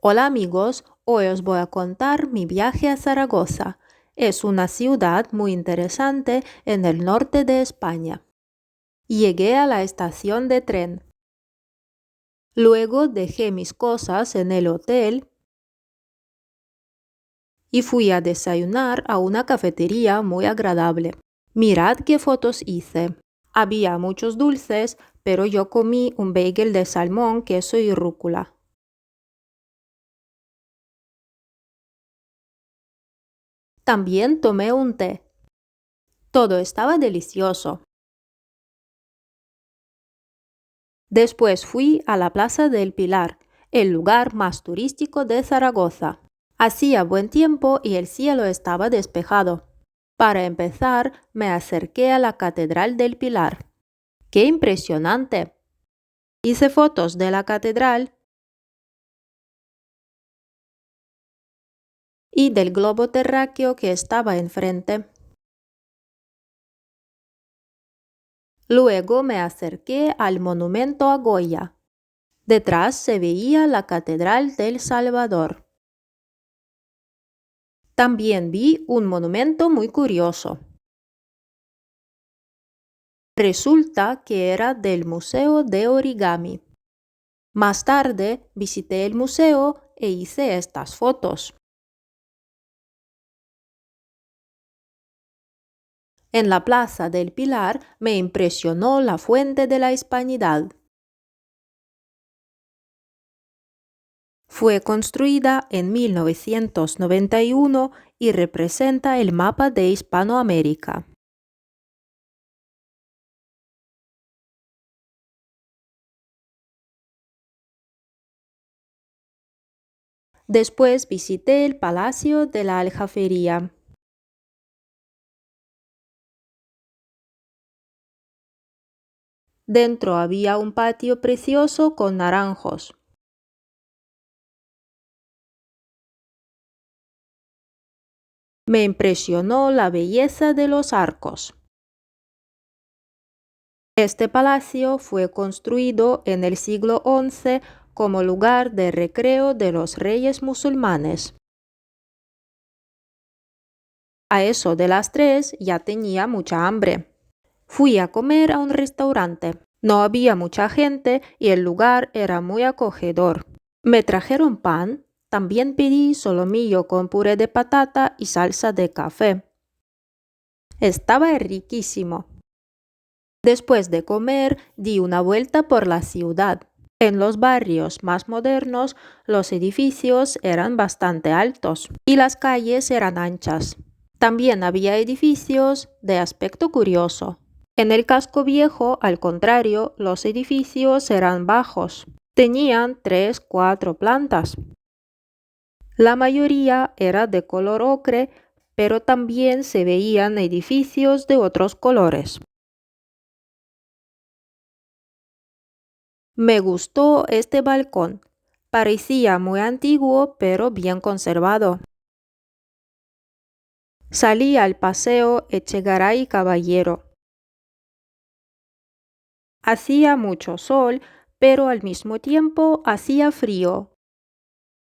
Hola amigos, hoy os voy a contar mi viaje a Zaragoza. Es una ciudad muy interesante en el norte de España. Llegué a la estación de tren. Luego dejé mis cosas en el hotel y fui a desayunar a una cafetería muy agradable. Mirad qué fotos hice. Había muchos dulces, pero yo comí un bagel de salmón, queso y rúcula. También tomé un té. Todo estaba delicioso. Después fui a la Plaza del Pilar, el lugar más turístico de Zaragoza. Hacía buen tiempo y el cielo estaba despejado. Para empezar, me acerqué a la Catedral del Pilar. ¡Qué impresionante! Hice fotos de la catedral y del globo terráqueo que estaba enfrente. Luego me acerqué al monumento a Goya. Detrás se veía la Catedral del Salvador. También vi un monumento muy curioso. Resulta que era del Museo de Origami. Más tarde visité el museo e hice estas fotos. En la Plaza del Pilar me impresionó la Fuente de la Hispanidad. Fue construida en 1991 y representa el mapa de Hispanoamérica. Después visité el Palacio de la Aljafería. Dentro había un patio precioso con naranjos. Me impresionó la belleza de los arcos. Este palacio fue construido en el siglo XI como lugar de recreo de los reyes musulmanes. A eso de las 3 ya tenía mucha hambre. Fui a comer a un restaurante. No había mucha gente y el lugar era muy acogedor. Me trajeron pan. También pedí solomillo con puré de patata y salsa de café. Estaba riquísimo. Después de comer, di una vuelta por la ciudad. En los barrios más modernos, los edificios eran bastante altos y las calles eran anchas. También había edificios de aspecto curioso. En el casco viejo, al contrario, los edificios eran bajos. Tenían 3, 4 plantas. La mayoría era de color ocre, pero también se veían edificios de otros colores. Me gustó este balcón. Parecía muy antiguo, pero bien conservado. Salí al paseo Echegaray Caballero. Hacía mucho sol, pero al mismo tiempo hacía frío.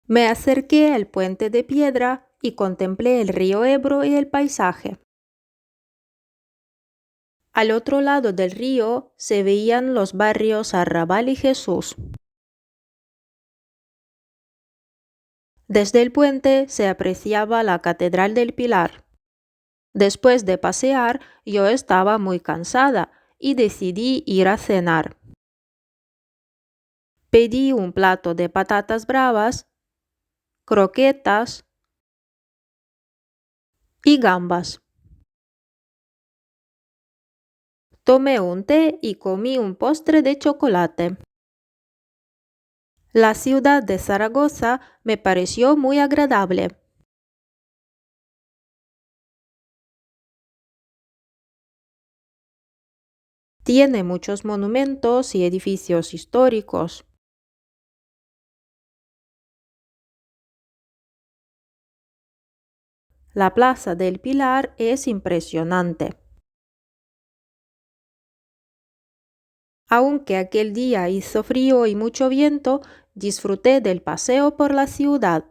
Me acerqué al puente de piedra y contemplé el río Ebro y el paisaje. Al otro lado del río se veían los barrios Arrabal y Jesús. Desde el puente se apreciaba la Catedral del Pilar. Después de pasear, yo estaba muy cansada y decidí ir a cenar. Pedí un plato de patatas bravas, croquetas y gambas. Tomé un té y comí un postre de chocolate. La ciudad de Zaragoza me pareció muy agradable. Tiene muchos monumentos y edificios históricos. La Plaza del Pilar es impresionante. Aunque aquel día hizo frío y mucho viento, Disfruté del paseo por la ciudad.